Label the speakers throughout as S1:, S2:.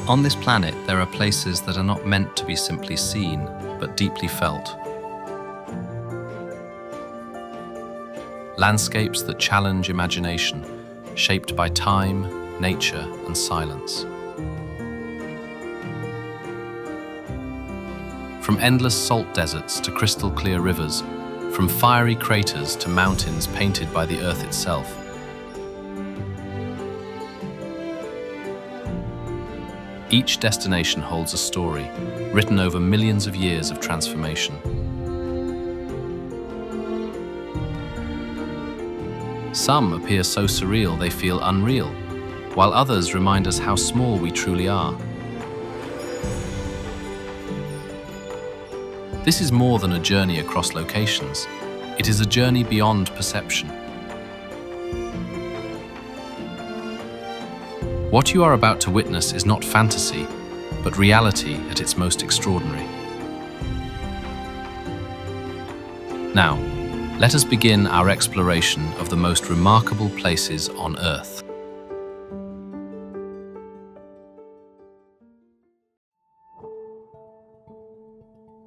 S1: On this planet, there are places that are not meant to be simply seen, but deeply felt. Landscapes that challenge imagination, shaped by time, nature, and silence. From endless salt deserts to crystal-clear rivers, from fiery craters to mountains painted by the earth itself. Each destination holds a story, written over millions of years of transformation. Some appear so surreal they feel unreal, while others remind us how small we truly are. This is more than a journey across locations. It is a journey beyond perception. What you are about to witness is not fantasy, but reality at its most extraordinary. Now, let us begin our exploration of the most remarkable places on Earth.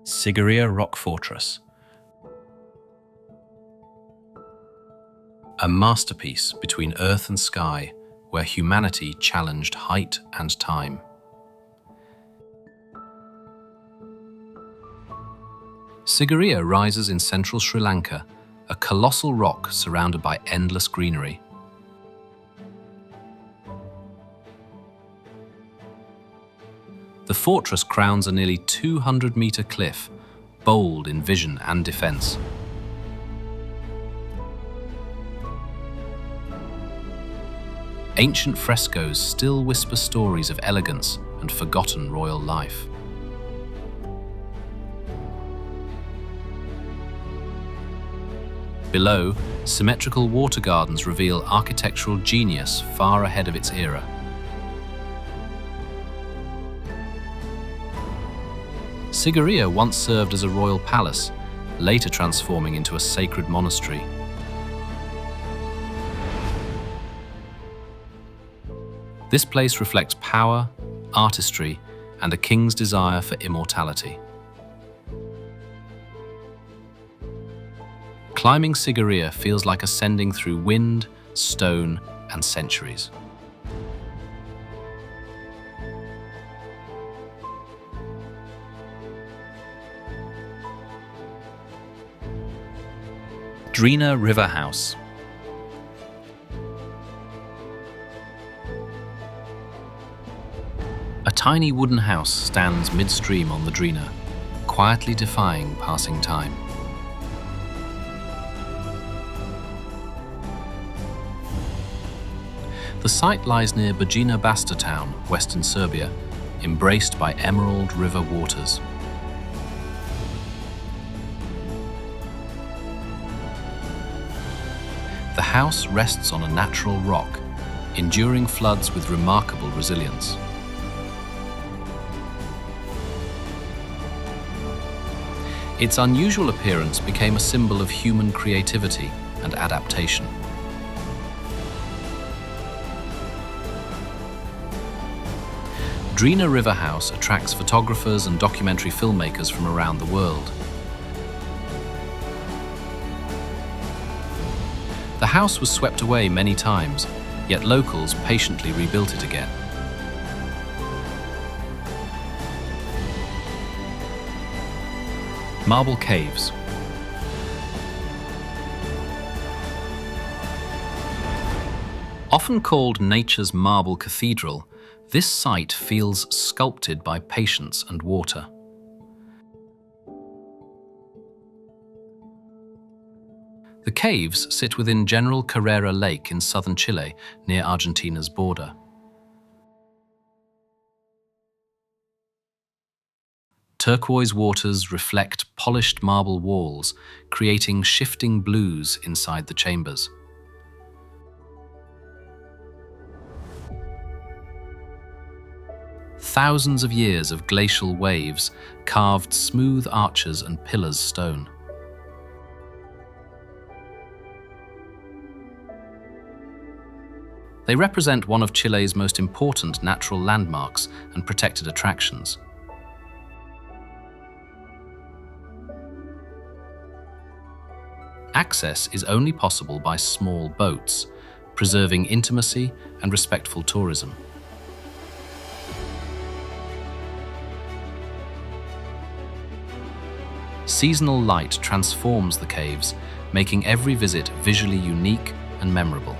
S1: Sigiriya Rock Fortress. A masterpiece between earth and sky, where humanity challenged height and time. Sigiriya rises in central Sri Lanka, a colossal rock surrounded by endless greenery. The fortress crowns a nearly 200-meter cliff, bold in vision and defense. Ancient frescoes still whisper stories of elegance and forgotten royal life. Below, symmetrical water gardens reveal architectural genius far ahead of its era. Sigiriya once served as a royal palace, later transforming into a sacred monastery. This place reflects power, artistry, and a king's desire for immortality. Climbing Sigiriya feels like ascending through wind, stone, and centuries. Drina River House. A tiny wooden house stands midstream on the Drina, quietly defying passing time. The site lies near Bajina Basta town, western Serbia, embraced by emerald river waters. The house rests on a natural rock, enduring floods with remarkable resilience. Its unusual appearance became a symbol of human creativity and adaptation. Drina River House attracts photographers and documentary filmmakers from around the world. The house was swept away many times, yet locals patiently rebuilt it again. Marble caves. Often called nature's marble cathedral, this site feels sculpted by patience and water. The caves sit within General Carrera Lake in southern Chile, near Argentina's border. Turquoise waters reflect polished marble walls, creating shifting blues inside the chambers. Thousands of years of glacial waves carved smooth arches and pillars stone. They represent one of Chile's most important natural landmarks and protected attractions. Access is only possible by small boats, preserving intimacy and respectful tourism. Seasonal light transforms the caves, making every visit visually unique and memorable.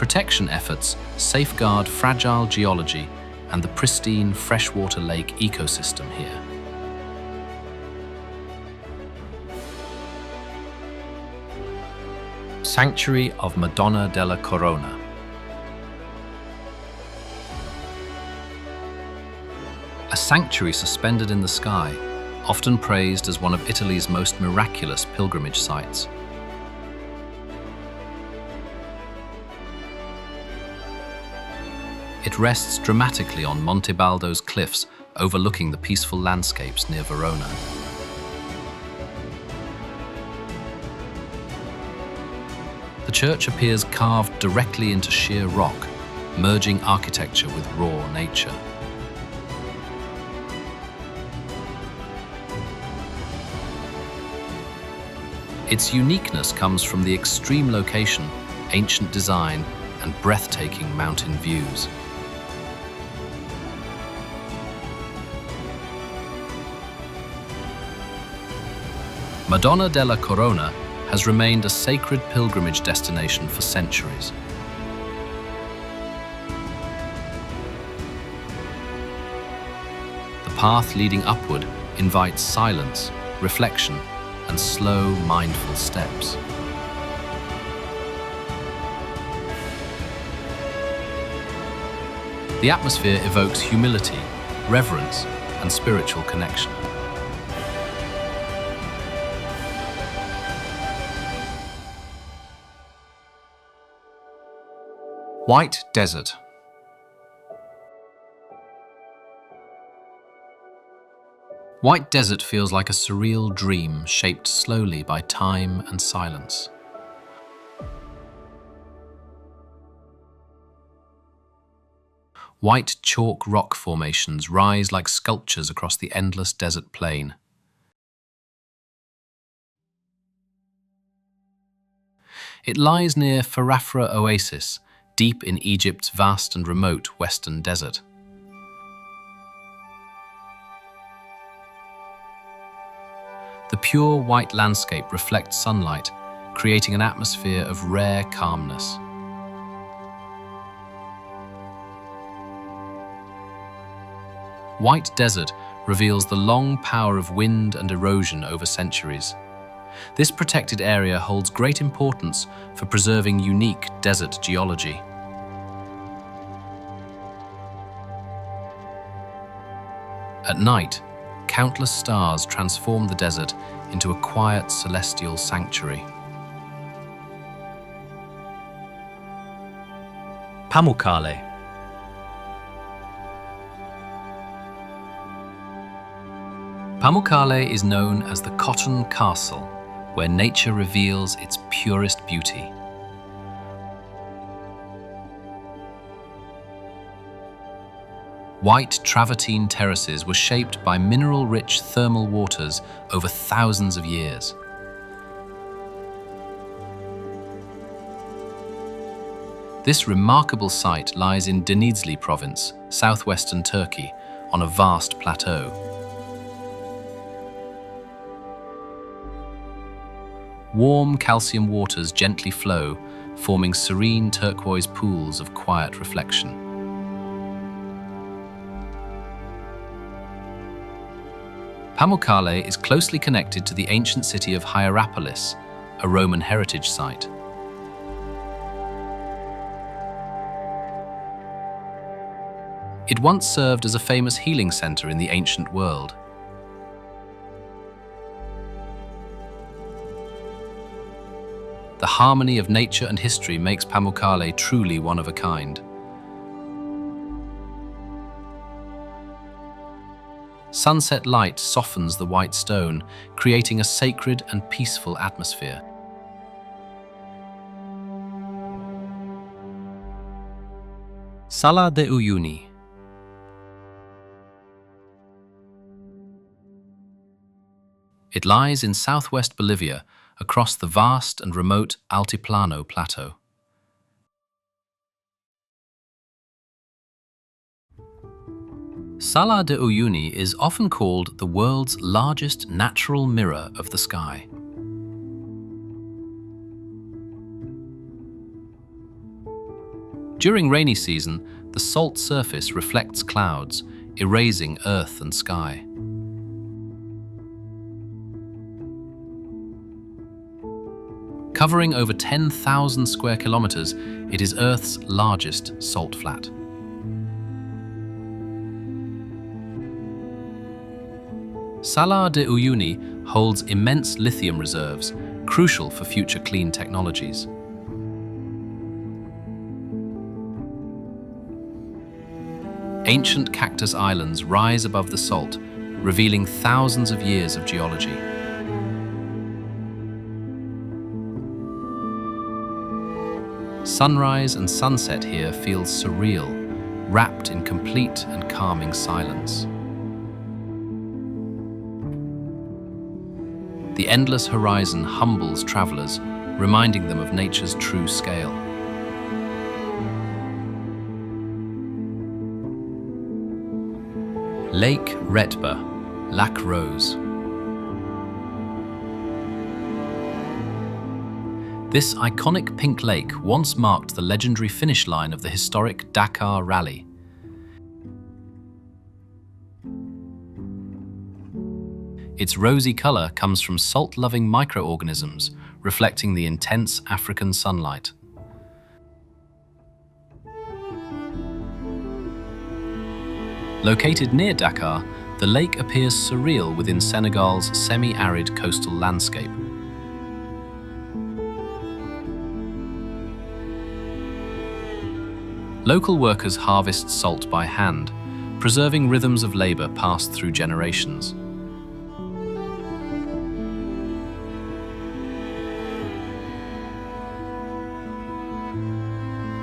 S1: Protection efforts safeguard fragile geology and the pristine freshwater lake ecosystem here. Sanctuary of Madonna della Corona. A sanctuary suspended in the sky, often praised as one of Italy's most miraculous pilgrimage sites. It rests dramatically on Monte Baldo's cliffs, overlooking the peaceful landscapes near Verona. The church appears carved directly into sheer rock, merging architecture with raw nature. Its uniqueness comes from the extreme location, ancient design, and breathtaking mountain views. Madonna della Corona has remained a sacred pilgrimage destination for centuries. The path leading upward invites silence, reflection, and slow, mindful steps. The atmosphere evokes humility, reverence, and spiritual connection. White Desert. White Desert feels like a surreal dream shaped slowly by time and silence. White chalk rock formations rise like sculptures across the endless desert plain. It lies near Farafra Oasis, deep in Egypt's vast and remote western desert. The pure white landscape reflects sunlight, creating an atmosphere of rare calmness. White Desert reveals the long power of wind and erosion over centuries. This protected area holds great importance for preserving unique desert geology. At night, countless stars transform the desert into a quiet celestial sanctuary. Pamukkale. Pamukkale is known as the Cotton Castle, where nature reveals its purest beauty. White travertine terraces were shaped by mineral-rich thermal waters over thousands of years. This remarkable site lies in Denizli province, southwestern Turkey, on a vast plateau. Warm calcium waters gently flow, forming serene turquoise pools of quiet reflection. Pamukkale is closely connected to the ancient city of Hierapolis, a Roman heritage site. It once served as a famous healing center in the ancient world. The harmony of nature and history makes Pamukkale truly one of a kind. Sunset light softens the white stone, creating a sacred and peaceful atmosphere. Salar de Uyuni. It lies in southwest Bolivia, across the vast and remote Altiplano Plateau. Salar de Uyuni is often called the world's largest natural mirror of the sky. During rainy season, the salt surface reflects clouds, erasing earth and sky. Covering over 10,000 square kilometers, it is Earth's largest salt flat. Salar de Uyuni holds immense lithium reserves, crucial for future clean technologies. Ancient cactus islands rise above the salt, revealing thousands of years of geology. Sunrise and sunset here feels surreal, wrapped in complete and calming silence. The endless horizon humbles travelers, reminding them of nature's true scale. Lake Retba, Lac Rose. This iconic pink lake once marked the legendary finish line of the historic Dakar Rally. Its rosy color comes from salt-loving microorganisms, reflecting the intense African sunlight. Located near Dakar, the lake appears surreal within Senegal's semi-arid coastal landscape. Local workers harvest salt by hand, preserving rhythms of labor passed through generations.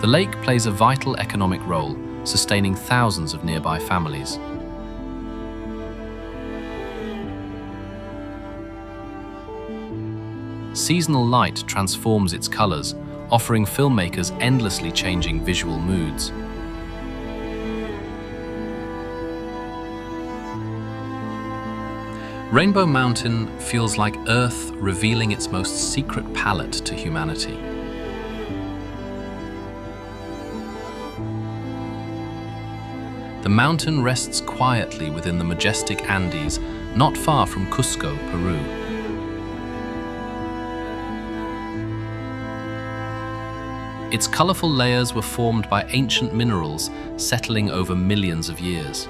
S1: The lake plays a vital economic role, sustaining thousands of nearby families. Seasonal light transforms its colors, offering filmmakers endlessly changing visual moods. Rainbow Mountain feels like Earth revealing its most secret palette to humanity. The mountain rests quietly within the majestic Andes, not far from Cusco, Peru. Its colorful layers were formed by ancient minerals settling over millions of years.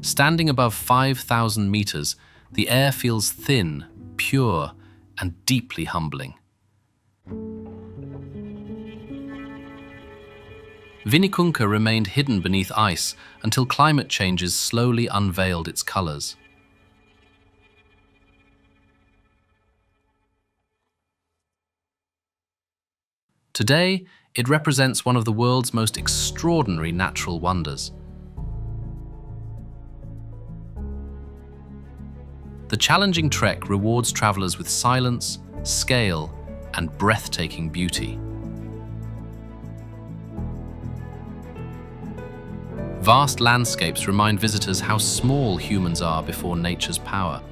S1: Standing above 5,000 meters, the air feels thin, pure, and deeply humbling. Vinicunca remained hidden beneath ice until climate changes slowly unveiled its colors. Today, it represents one of the world's most extraordinary natural wonders. The challenging trek rewards travelers with silence, scale, and breathtaking beauty. Vast landscapes remind visitors how small humans are before nature's power.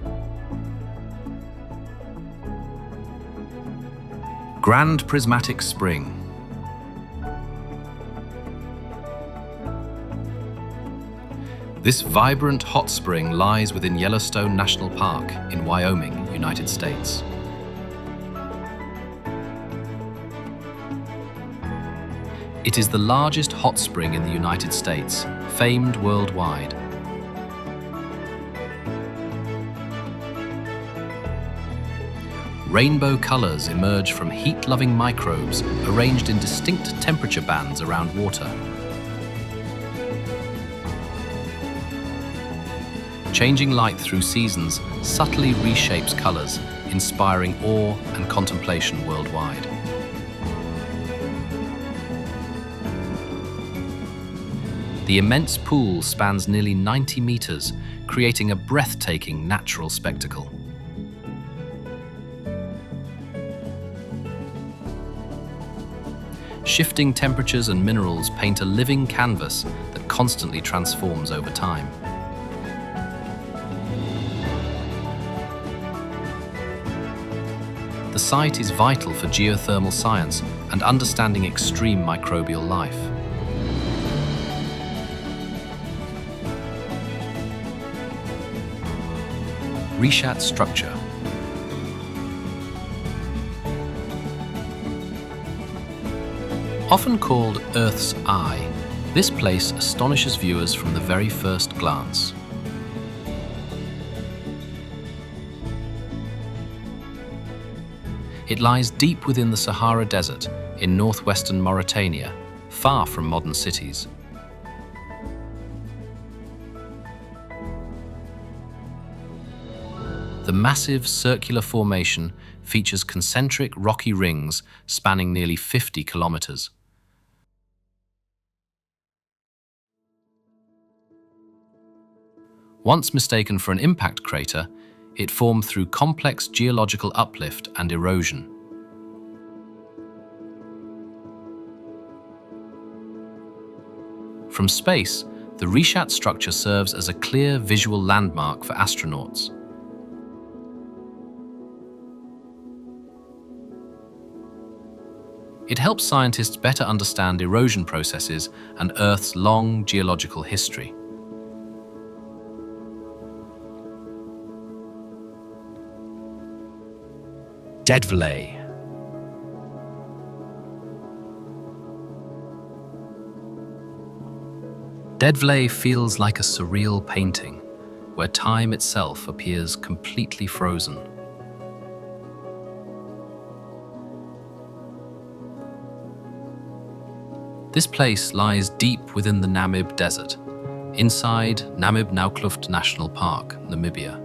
S1: Grand Prismatic Spring. This vibrant hot spring lies within Yellowstone National Park in Wyoming, United States. It is the largest hot spring in the United States, famed worldwide. Rainbow colors emerge from heat-loving microbes arranged in distinct temperature bands around water. Changing light through seasons subtly reshapes colors, inspiring awe and contemplation worldwide. The immense pool spans nearly 90 meters, creating a breathtaking natural spectacle. Shifting temperatures and minerals paint a living canvas that constantly transforms over time. The site is vital for geothermal science and understanding extreme microbial life. Richat Structure. Often called Earth's Eye, this place astonishes viewers from the very first glance. It lies deep within the Sahara Desert in northwestern Mauritania, far from modern cities. The massive circular formation features concentric rocky rings spanning nearly 50 kilometers. Once mistaken for an impact crater, it formed through complex geological uplift and erosion. From space, the Richat structure serves as a clear visual landmark for astronauts. It helps scientists better understand erosion processes and Earth's long geological history.
S2: Deadvlei.
S1: Deadvlei feels like a surreal painting, where time itself appears completely frozen. This place lies deep within the Namib Desert, inside Namib Naukluft National Park, Namibia.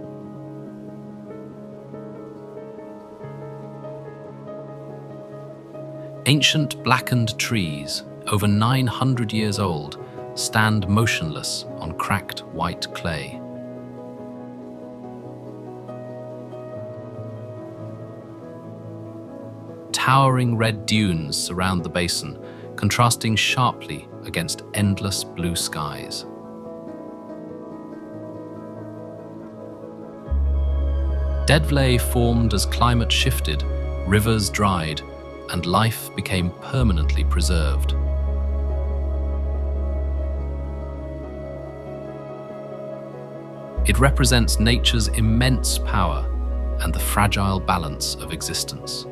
S1: Ancient blackened trees, over 900 years old, stand motionless on cracked white clay. Towering red dunes surround the basin, contrasting sharply against endless blue skies. Deadvlei formed as climate shifted, rivers dried, and life became permanently preserved. It represents nature's immense power and the fragile balance of existence.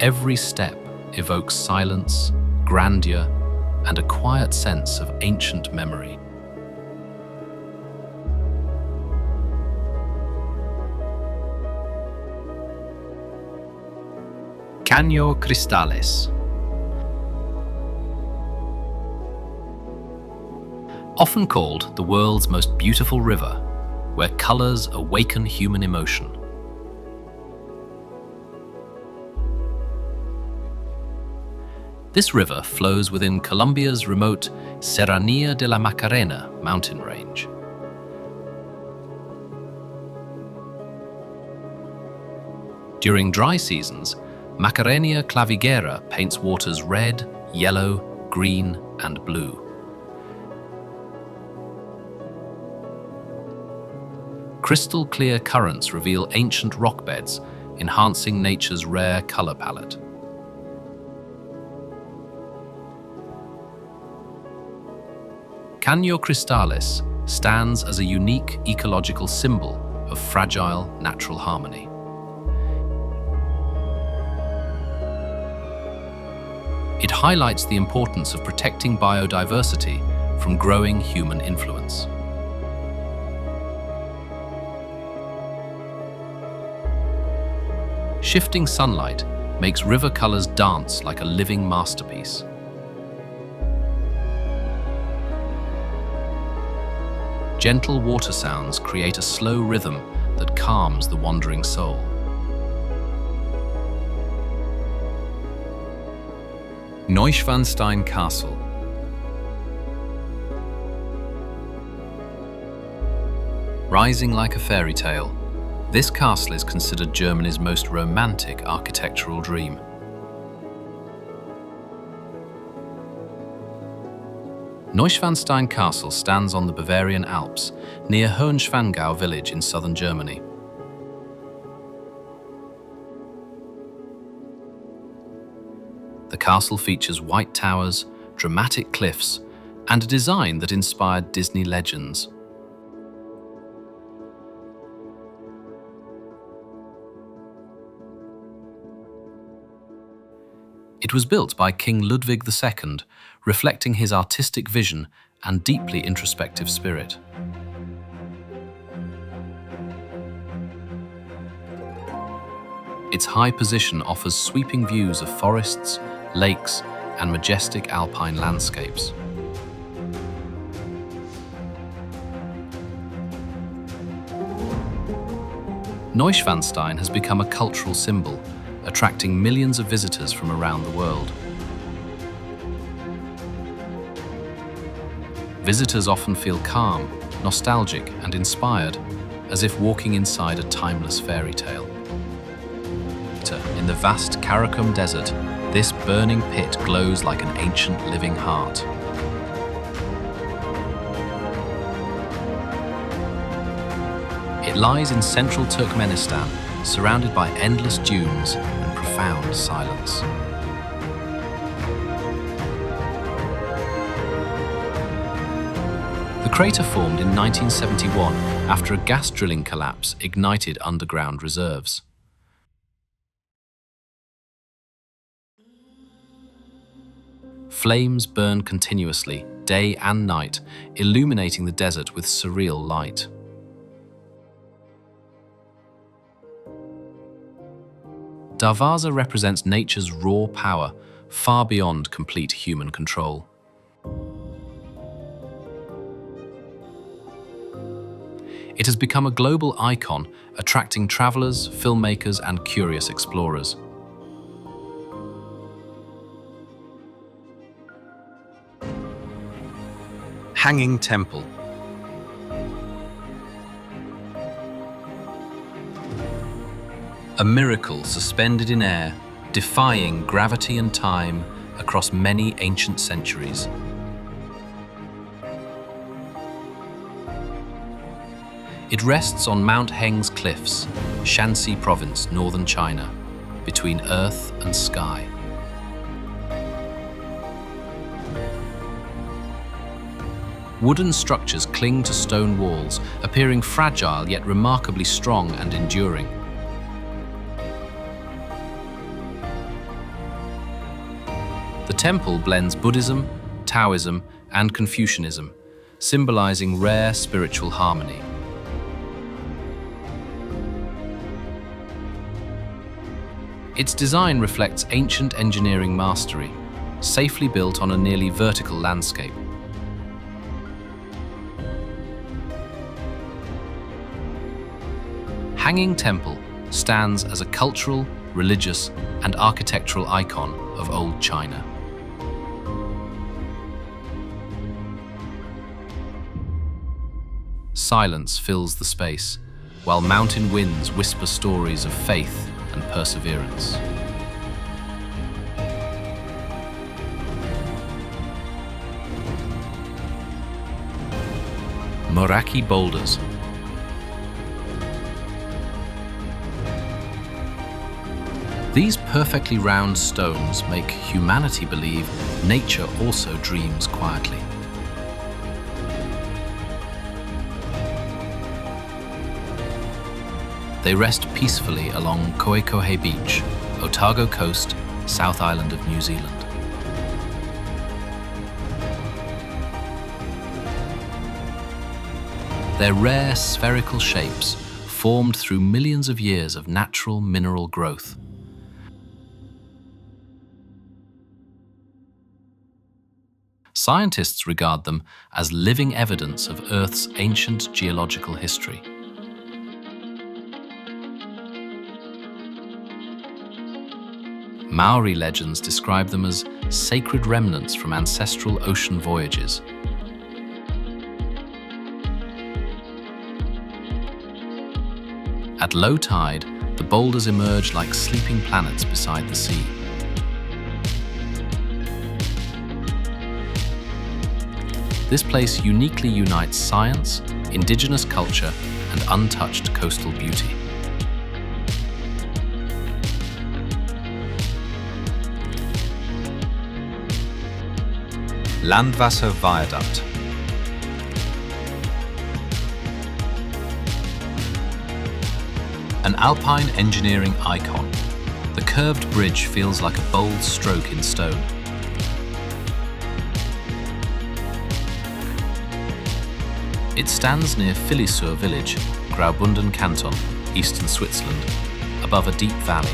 S1: Every step evokes silence, grandeur, and a quiet sense of ancient memory.
S2: Cano Cristales.
S1: Often called the world's most beautiful river, where colors awaken human emotion. This river flows within Colombia's remote Serranía de la Macarena mountain range. During dry seasons, Macarena clavigera paints waters red, yellow, green, and blue. Crystal clear currents reveal ancient rock beds, enhancing nature's rare color palette. Cano Cristales stands as a unique ecological symbol of fragile natural harmony. It highlights the importance of protecting biodiversity from growing human influence. Shifting sunlight makes river colors dance like a living masterpiece. Gentle water sounds create a slow rhythm that calms the wandering soul. Neuschwanstein Castle. Rising like a fairy tale, this castle is considered Germany's most romantic architectural dream. Neuschwanstein Castle stands on the Bavarian Alps, near Hohenschwangau village in southern Germany. The castle features white towers, dramatic cliffs, and a design that inspired Disney legends. It was built by King Ludwig II, reflecting his artistic vision and deeply introspective spirit. Its high position offers sweeping views of forests, lakes, and majestic alpine landscapes. Neuschwanstein has become a cultural symbol, attracting millions of visitors from around the world. Visitors often feel calm, nostalgic, and inspired, as if walking inside a timeless fairy tale. In the vast Karakum Desert, this burning pit glows like an ancient living heart. It lies in central Turkmenistan, surrounded by endless dunes and profound silence. The crater formed in 1971 after a gas drilling collapse ignited underground reserves. Flames burn continuously, day and night, illuminating the desert with surreal light. Darvaza represents nature's raw power, far beyond complete human control. It has become a global icon, attracting travelers, filmmakers, and curious explorers. Hanging Temple. A miracle suspended in air, defying gravity and time across many ancient centuries. It rests on Mount Heng's cliffs, Shanxi Province, northern China, between earth and sky. Wooden structures cling to stone walls, appearing fragile yet remarkably strong and enduring. The temple blends Buddhism, Taoism, and Confucianism, symbolizing rare spiritual harmony. Its design reflects ancient engineering mastery, safely built on a nearly vertical landscape. Hanging Temple stands as a cultural, religious, and architectural icon of old China. Silence fills the space, while mountain winds whisper stories of faith and perseverance. Moeraki Boulders. These perfectly round stones make humanity believe nature also dreams quietly. They rest peacefully along Koh Panyee Beach, Otago Coast, South Island of New Zealand. Their rare spherical shapes, formed through millions of years of natural mineral growth, Scientists regard them as living evidence of Earth's ancient geological history. Maori legends describe them as sacred remnants from ancestral ocean voyages. At low tide, the boulders emerge like sleeping planets beside the sea. This place uniquely unites science, indigenous culture, and untouched coastal beauty.
S2: Landwasser Viaduct.
S1: An alpine engineering icon, the curved bridge feels like a bold stroke in stone. It stands near Filisur village, Graubünden Canton, eastern Switzerland, above a deep valley.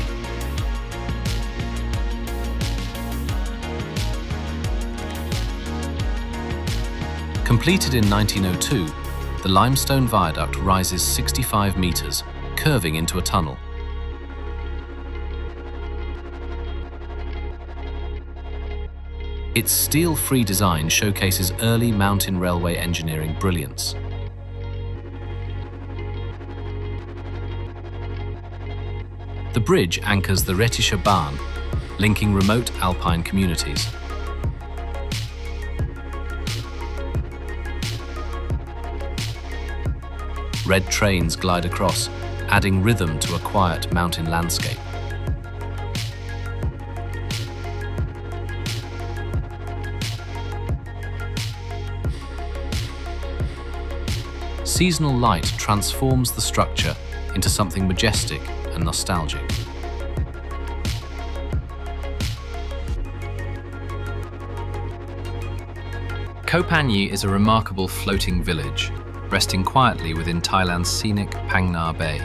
S1: Completed in 1902, the limestone viaduct rises 65 meters, curving into a tunnel. Its steel-free design showcases early mountain railway engineering brilliance. The bridge anchors the Rettische Bahn, linking remote alpine communities. Red trains glide across, adding rhythm to a quiet mountain landscape. Seasonal light transforms the structure into something majestic and nostalgic. Koh Panyee is a remarkable floating village, resting quietly within Thailand's scenic Phang Nga Bay.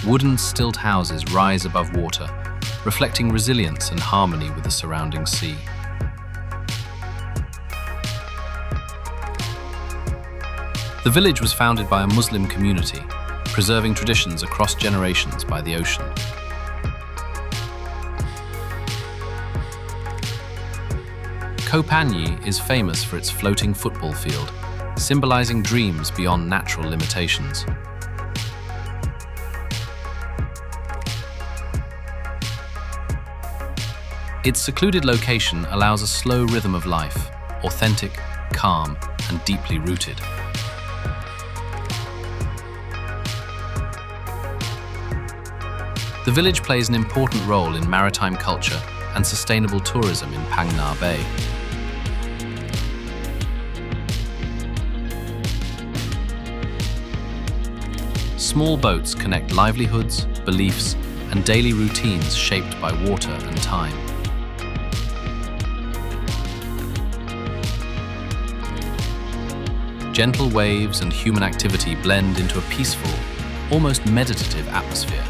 S1: Wooden stilt houses rise above water, reflecting resilience and harmony with the surrounding sea. The village was founded by a Muslim community, preserving traditions across generations by the ocean. Koh Panyee is famous for its floating football field, symbolizing dreams beyond natural limitations. Its secluded location allows a slow rhythm of life, authentic, calm, and deeply rooted. The village plays an important role in maritime culture and sustainable tourism in Phang Nga Bay. Small boats connect livelihoods, beliefs, and daily routines shaped by water and time. Gentle waves and human activity blend into a peaceful, almost meditative atmosphere.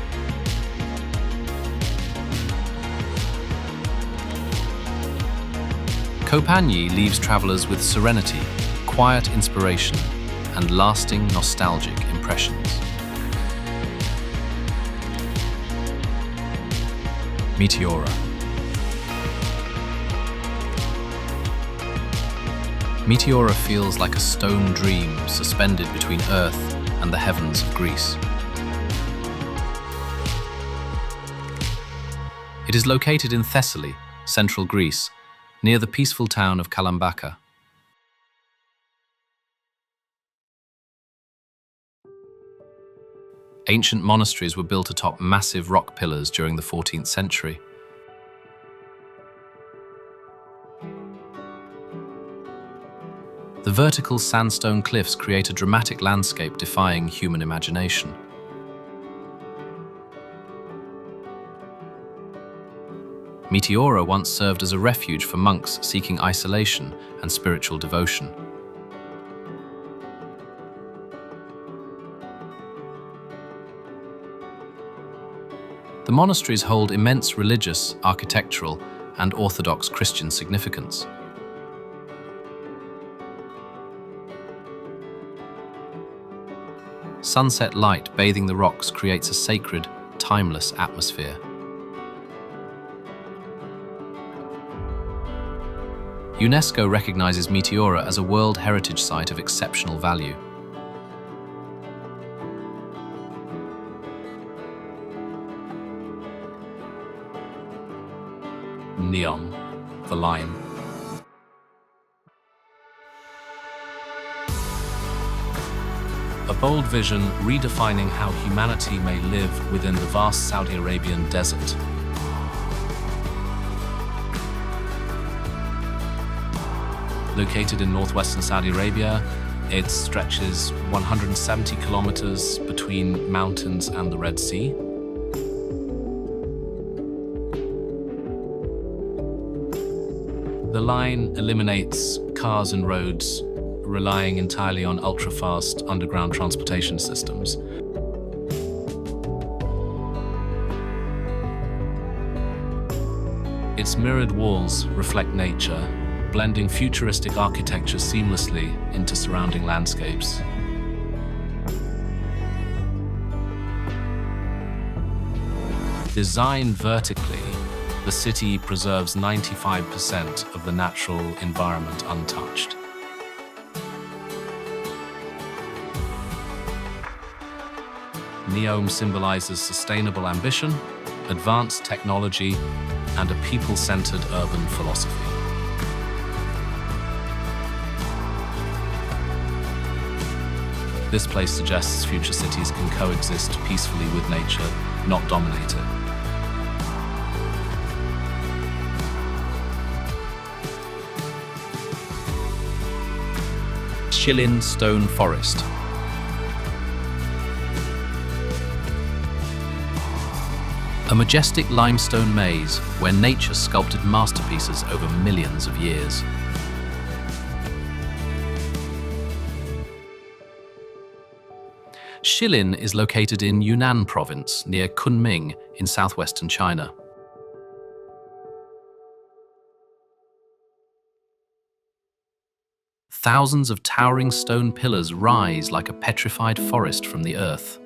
S1: Koh Panyee leaves travelers with serenity, quiet inspiration, and lasting nostalgic impressions. Meteora. Meteora feels like a stone dream suspended between Earth and the heavens of Greece. It is located in Thessaly, central Greece, near the peaceful town of Kalambaka. Ancient monasteries were built atop massive rock pillars during the 14th century. The vertical sandstone cliffs create a dramatic landscape defying human imagination. Meteora once served as a refuge for monks seeking isolation and spiritual devotion. The The monasteries hold immense religious, architectural, and Orthodox Christian significance. Sunset light bathing the rocks creates a sacred, timeless atmosphere. UNESCO recognizes Meteora as a World Heritage Site of exceptional value.
S3: NEOM, the line. A bold vision redefining how humanity may live within the vast Saudi Arabian desert. Located in northwestern Saudi Arabia, it stretches 170 kilometers between mountains and the Red Sea. The line eliminates cars and roads, relying entirely on ultra-fast underground transportation systems. Its mirrored walls reflect nature, blending futuristic architecture seamlessly into surrounding landscapes. Designed vertically, the city preserves 95% of the natural environment untouched. NEOM symbolizes sustainable ambition, advanced technology, and a people-centered urban philosophy. This place suggests future cities can coexist peacefully with nature, not dominate it.
S1: Shilin Stone Forest. A majestic limestone maze where nature sculpted masterpieces over millions of years. Shilin is located in Yunnan province near Kunming in southwestern China. Thousands of towering stone pillars rise like a petrified forest from the earth.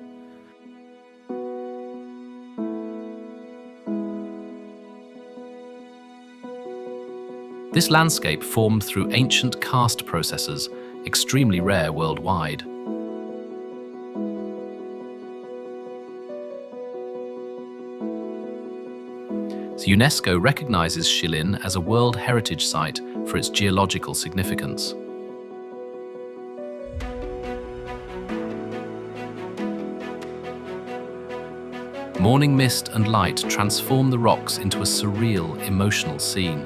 S1: This landscape formed through ancient karst processes, extremely rare worldwide. UNESCO recognizes Shilin as a World Heritage Site for its geological significance. Morning mist and light transform the rocks into a surreal, emotional scene.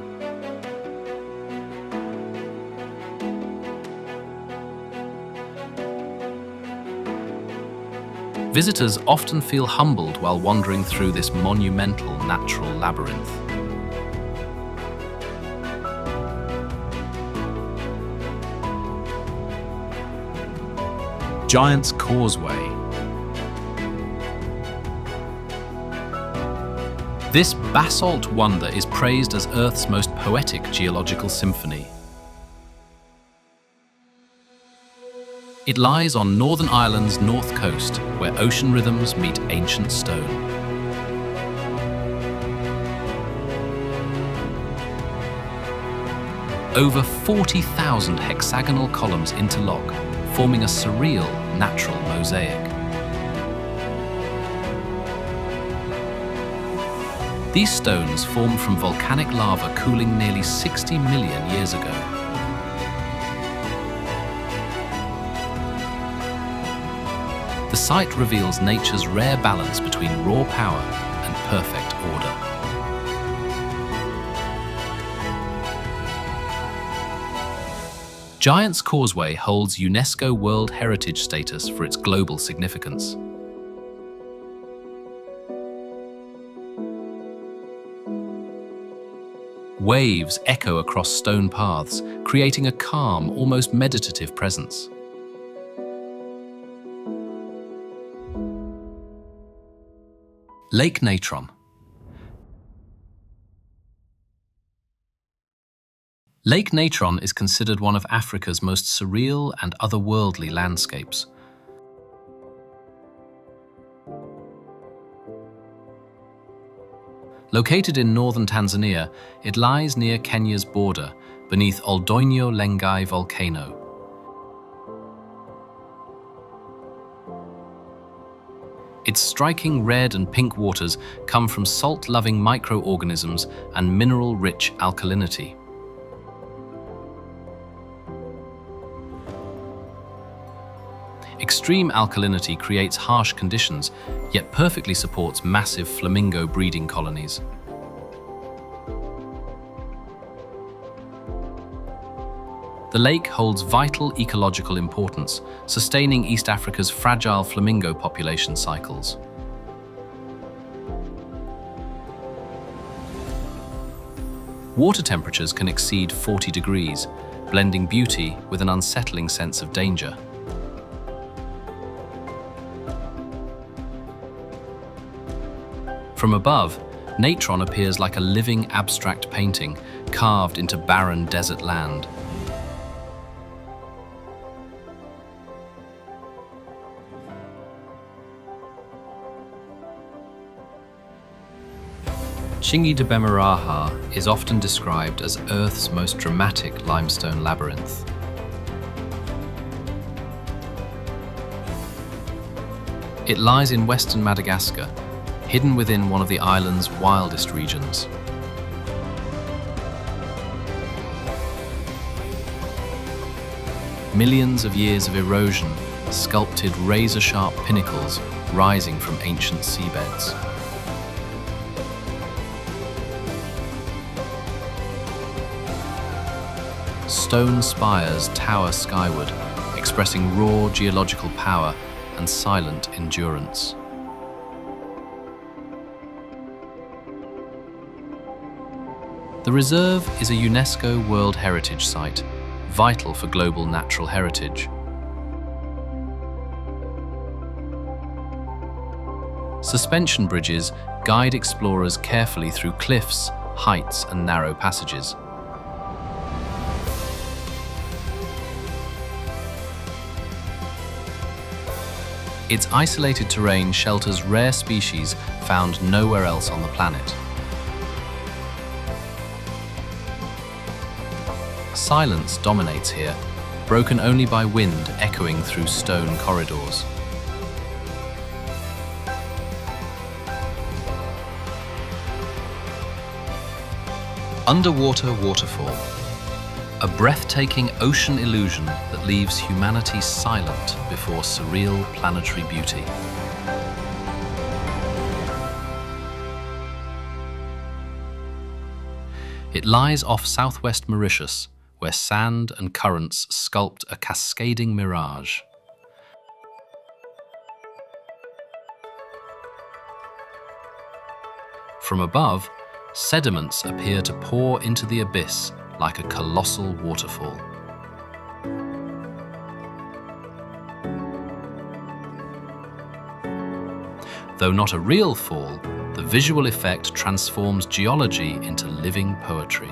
S1: Visitors often feel humbled while wandering through this monumental natural labyrinth.
S3: Giant's Causeway.
S1: This basalt wonder is praised as Earth's most poetic geological symphony. It lies on Northern Ireland's north coast, where ocean rhythms meet ancient stone. Over 40,000 hexagonal columns interlock, forming a surreal natural mosaic. These stones formed from volcanic lava cooling nearly 60 million years ago. The site reveals nature's rare balance between raw power and perfect order. Giant's Causeway holds UNESCO World Heritage status for its global significance. Waves echo across stone paths, creating a calm, almost meditative presence. Lake Natron. Lake Natron is considered one of Africa's most surreal and otherworldly landscapes. Located in northern Tanzania, it lies near Kenya's border, beneath Oldonyo Lengai volcano. Its striking red and pink waters come from salt-loving microorganisms and mineral-rich alkalinity. Extreme alkalinity creates harsh conditions, yet perfectly supports massive flamingo breeding colonies. The lake holds vital ecological importance, sustaining East Africa's fragile flamingo population cycles. Water temperatures can exceed 40 degrees, blending beauty with an unsettling sense of danger. From above, Natron appears like a living abstract painting carved into barren desert land. Tsingy de Bemaraha is often described as Earth's most dramatic limestone labyrinth. It lies in western Madagascar, hidden within one of the island's wildest regions. Millions of years of erosion sculpted razor-sharp pinnacles rising from ancient seabeds. Stone spires tower skyward, expressing raw geological power and silent endurance. The reserve is a UNESCO World Heritage Site, vital for global natural heritage. Suspension bridges guide explorers carefully through cliffs, heights, and narrow passages. Its isolated terrain shelters rare species found nowhere else on the planet. Silence dominates here, broken only by wind echoing through stone corridors. Underwater Waterfall, a breathtaking ocean illusion that leaves humanity silent before surreal planetary beauty. It lies off southwest Mauritius, where sand and currents sculpt a cascading mirage. From above, sediments appear to pour into the abyss like a colossal waterfall. Though not a real fall, the visual effect transforms geology into living poetry.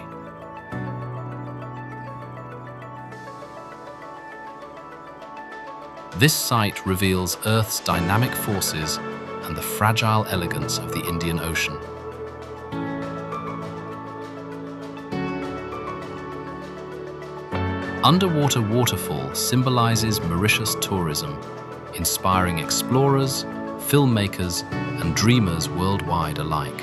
S1: This site reveals Earth's dynamic forces and the fragile elegance of the Indian Ocean. Underwater Waterfall symbolizes Mauritius tourism, inspiring explorers, filmmakers, and dreamers worldwide alike.